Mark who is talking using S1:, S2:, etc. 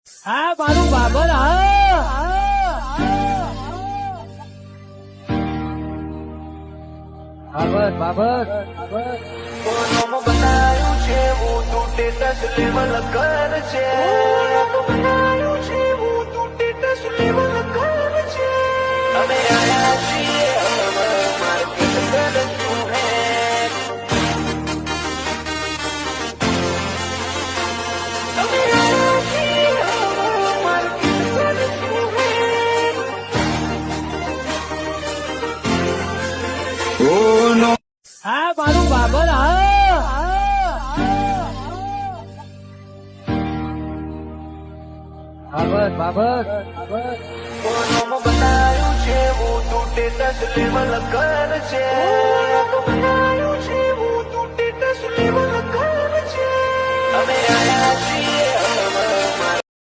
S1: હા મારું બાબર હા બાબર
S2: કોનો બનાયું છે હું તું સ્ટેટસ લેવલ કર છે બનાયું છે હું તું સ્ટેટસ લેવલ કર છે અમે આયા છીએ માર્કેટ કરતું હે અમે આયા છીએ માર્કેટ કરતું હે ઓ નો
S1: હા મારું બાબર હા બાબર
S2: કોનો બનાયું છે હું તું સ્ટેટસ લેવલ કર છે